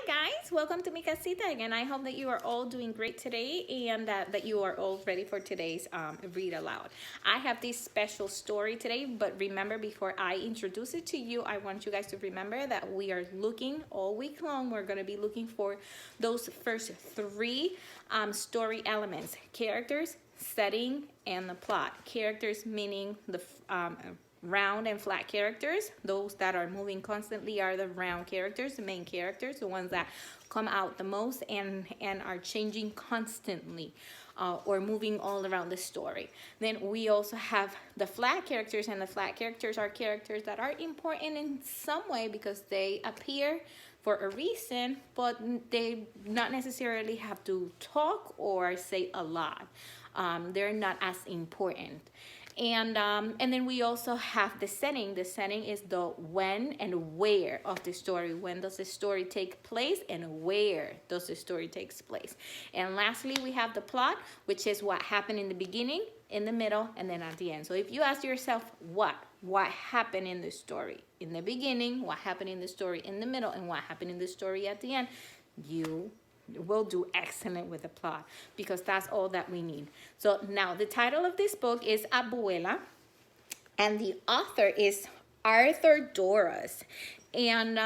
Hi guys, welcome to mi casita again. I hope that you are all doing great today and that you are all ready for today's read aloud. I have this special story today, but remember, before I introduce it to you, I want you guys to remember that we are looking all week long. We're going to be looking for those first three story elements: characters, setting, and the plot. Characters meaning the round and flat characters. Those that are moving constantly are the round characters, the main characters, the ones that come out the most and are changing constantly or moving all around the story. Then we also have the flat characters, and the flat characters are characters that are important in some way because they appear for a reason, but they not necessarily have to talk or say a lot. They're not as important. And then we also have the setting. The setting is the when and where of the story. When does the story take place and where does the story takes place? And lastly, we have the plot, which is what happened in the beginning, in the middle, and then at the end. So if you ask yourself what happened in the story in the beginning, what happened in the story in the middle, and what happened in the story at the end, you will do excellent with the plot, because that's all that we need. So now the title of this book is Abuela, and the author is Arthur Dorros. And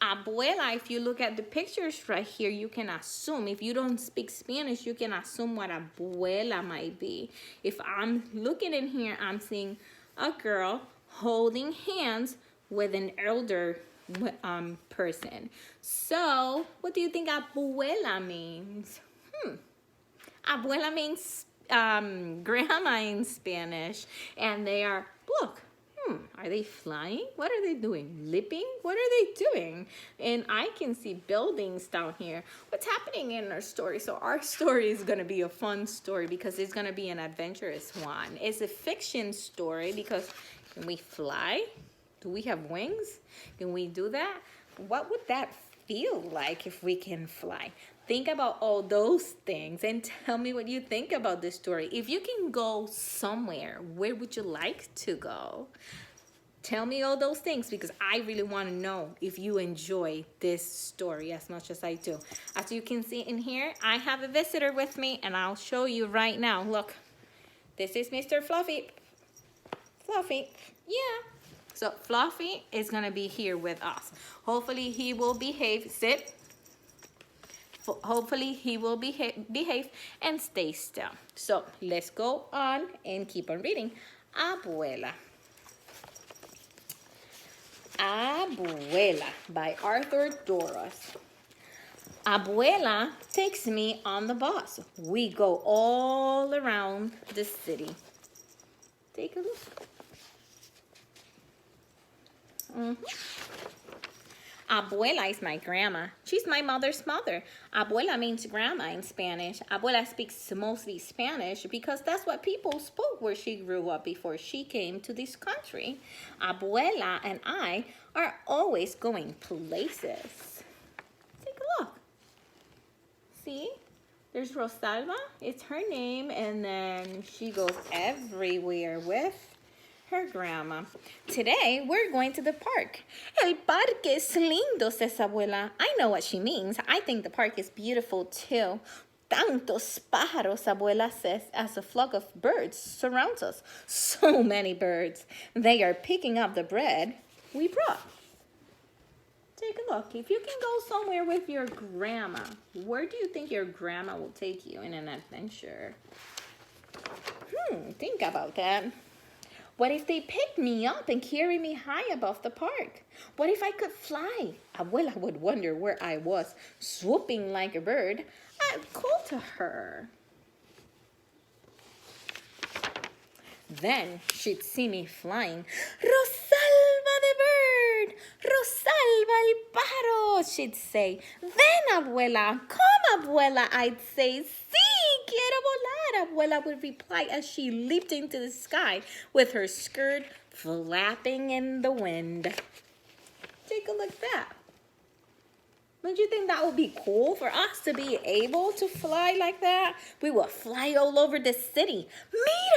Abuela, if you look at the pictures right here, you can assume, if you don't speak Spanish, you can assume what Abuela might be. If I'm looking in here, I'm seeing a girl holding hands with an elder person. So what do you think Abuela means? Abuela means grandma in Spanish, and they are, look, are they flying? What are they doing? Leaping? What are they doing? And I can see buildings down here. What's happening in our story? So our story is going to be a fun story because it's going to be an adventurous one. It's a fiction story because can we fly? Do we have wings? Can we do that? What would that feel like if we can fly? Think about all those things and tell me what you think about this story. If you can go somewhere, where would you like to go? Tell me all those things because I really want to know if you enjoy this story as much as I do. As you can see in here, I have a visitor with me and I'll show you right now. Look, this is Mr. Fluffy. Fluffy, yeah. So Fluffy is going to be here with us. Hopefully he will behave. Sit. Hopefully he will behave and stay still. So let's go on and keep on reading. Abuela. Abuela by Arthur Dorros. Abuela takes me on the bus. We go all around the city. Take a look. Abuela is my grandma. She's my mother's mother. Abuela means grandma in Spanish. Abuela speaks mostly Spanish because that's what people spoke where she grew up before she came to this country. Abuela and I are always going places. Take a look. See? There's Rosalba. It's her name, and then she goes everywhere with her grandma. Today, we're going to the park. El parque es lindo, says Abuela. I know what she means. I think the park is beautiful too. Tantos pájaros, Abuela says, as a flock of birds surrounds us. So many birds. They are picking up the bread we brought. Take a look. If you can go somewhere with your grandma, where do you think your grandma will take you in an adventure? Think about that. What if they picked me up and carry me high above the park? What if I could fly? Abuela would wonder where I was, swooping like a bird. I'd call to her. Then she'd see me flying. Rosalba the bird! Rosalba el pájaro, she'd say. Then, Abuela, come, Abuela, I'd say. Sí, quiero volar, Abuela would reply as she leaped into the sky with her skirt flapping in the wind. Take a look at that. Don't you think that would be cool for us to be able to fly like that? We will fly all over the city.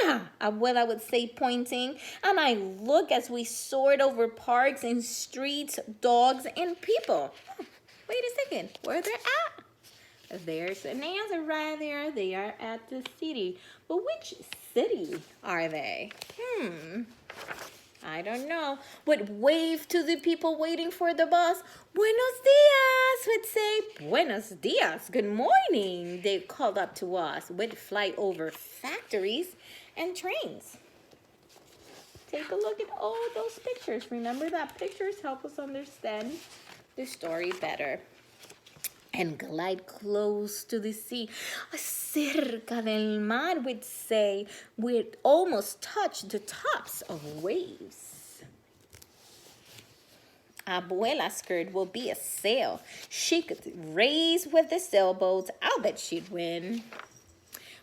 Mira, Abuela would say, pointing, and I look as we soared over parks and streets, dogs, and people. Wait a second. Where they're at? There's an answer right there. They are at the city. But which city are they? I don't know. Would wave to the people waiting for the bus. Buenos dias, would say. Buenos dias, good morning. They called up to us. Would fly over factories and trains. Take a look at all those pictures. Remember that pictures help us understand the story better. And glide close to the sea. Cerca del mar, would say, would almost touch the tops of waves. Abuela's skirt will be a sail. She could race with the sailboats. I'll bet she'd win.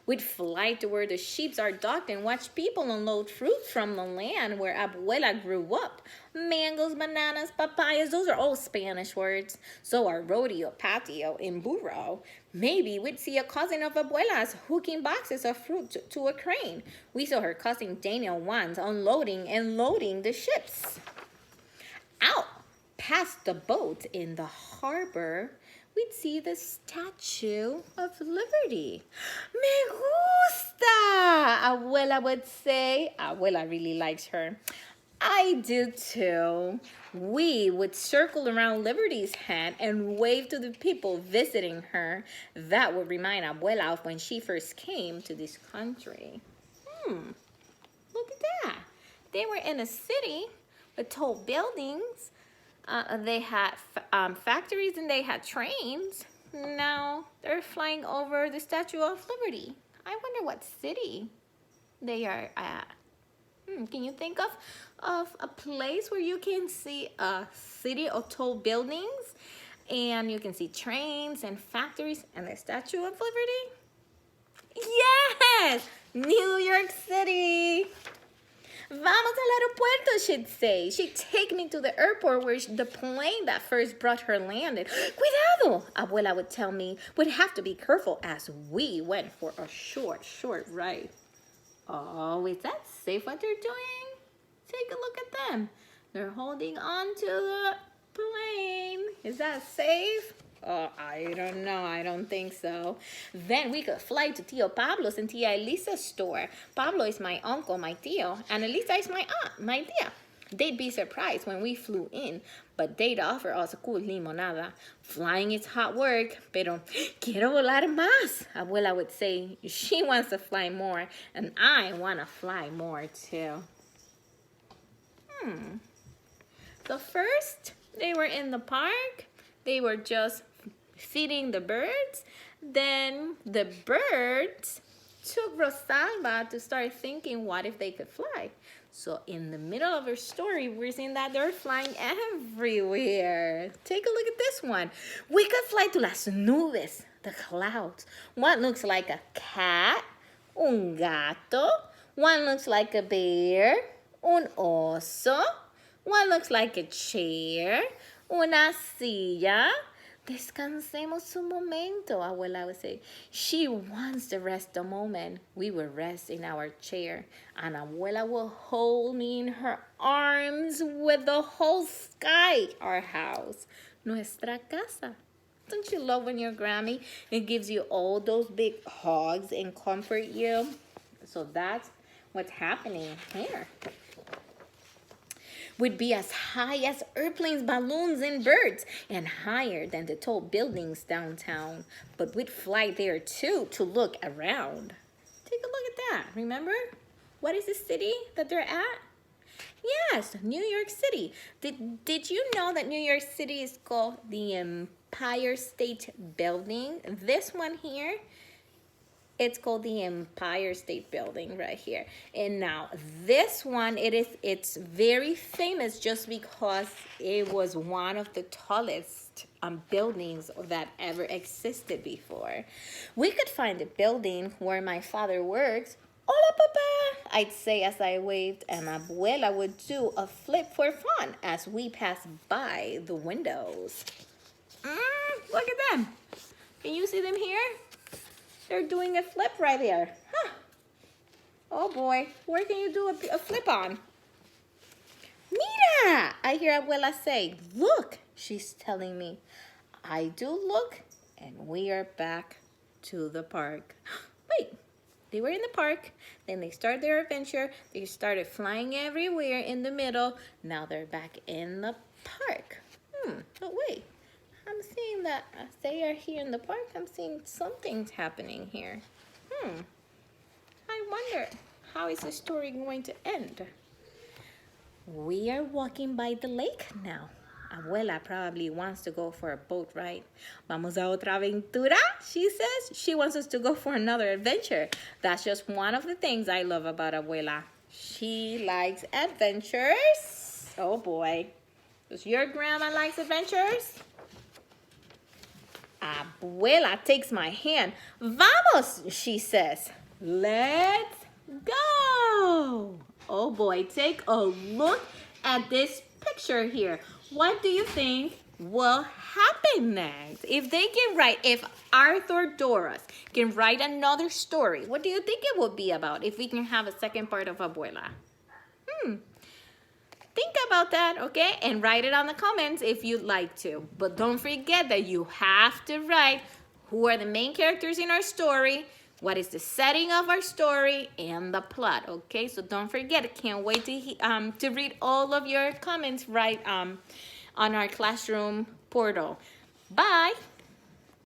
We'd fly to where the sheep are docked and watch people unload fruit from the land where Abuela grew up. Mangoes, bananas, papayas, those are all Spanish words. So are rodeo, patio, and burro. Maybe we'd see a cousin of Abuela's hooking boxes of fruit to a crane. We saw her cousin Daniel once unloading and loading the ships. Out past the boat in the harbor, we'd see the Statue of Liberty. Me gusta, Abuela would say. Abuela really likes her. I do too. We would circle around Liberty's head and wave to the people visiting her. That would remind Abuela of when she first came to this country. Look at that. They were in a city with tall buildings. They had factories and they had trains. Now they're flying over the Statue of Liberty. I wonder what city they are at. Can you think of a place where you can see a city of tall buildings and you can see trains and factories and the Statue of Liberty? Yes! New York City! Vamos al aeropuerto, she'd say. She'd take me to the airport where the plane that first brought her landed. Cuidado, Abuela would tell me. We'd have to be careful as we went for a short ride. Oh, is that safe what they're doing? Take a look at them. They're holding on to the plane. Is that safe? Oh, I don't know. I don't think so. Then we could fly to Tio Pablo's and Tia Elisa's store. Pablo is my uncle, my tío, and Elisa is my aunt, my tía. They'd be surprised when we flew in, but they'd offer us a cool limonada. Flying is hard work, pero quiero volar más, Abuela would say. She wants to fly more, and I want to fly more too. So first, they were in the park. They were just feeding the birds. Then the birds took Rosalba to start thinking, what if they could fly? So in the middle of her story, we're seeing that they're flying everywhere. Take a look at this one. We could fly to las nubes, the clouds. One looks like a cat, un gato. One looks like a bear, un oso. One looks like a chair, una silla. Descansemos un momento, Abuela would say. She wants to rest a moment. We will rest in our chair, and Abuela will hold me in her arms with the whole sky, our house, nuestra casa. Don't you love when your Grammy, it gives you all those big hugs and comfort you? So that's what's happening here. Would be as high as airplanes, balloons, and birds, and higher than the tall buildings downtown. But we'd fly there too to look around. Take a look at that. Remember? What is the city that they're at? Yes, New York City. Did you know that New York City is called the Empire State Building? This one here, it's called the Empire State Building right here. And now this one, it's very famous just because it was one of the tallest buildings that ever existed before. We could find a building where my father works. Hola, Papa, I'd say as I waved, and Abuela would do a flip for fun as we passed by the windows. Look at them. Can you see them here? They're doing a flip right there. Huh. Oh boy, where can you do a flip on? Mira, I hear Abuela say. Look, she's telling me. I do look, and we are back to the park. Wait, they were in the park, then they started their adventure. They started flying everywhere in the middle. Now they're back in the park. But wait, I'm seeing that as they are here in the park, I'm seeing something's happening here. I wonder, how is the story going to end? We are walking by the lake now. Abuela probably wants to go for a boat ride. Vamos a otra aventura, she says. She wants us to go for another adventure. That's just one of the things I love about Abuela. She likes adventures. Oh boy. Does your grandma likes adventures? Abuela takes my hand. Vamos, she says. Let's go. Oh boy, take a look at this picture here. What do you think will happen next? If they can write, if Arthur Dorros can write another story, what do you think it would be about if we can have a second part of Abuela? Think about that, okay? And write it on the comments if you'd like to. But don't forget that you have to write who are the main characters in our story, what is the setting of our story, and the plot, okay? So don't forget, I can't wait to read all of your comments right on our classroom portal. Bye.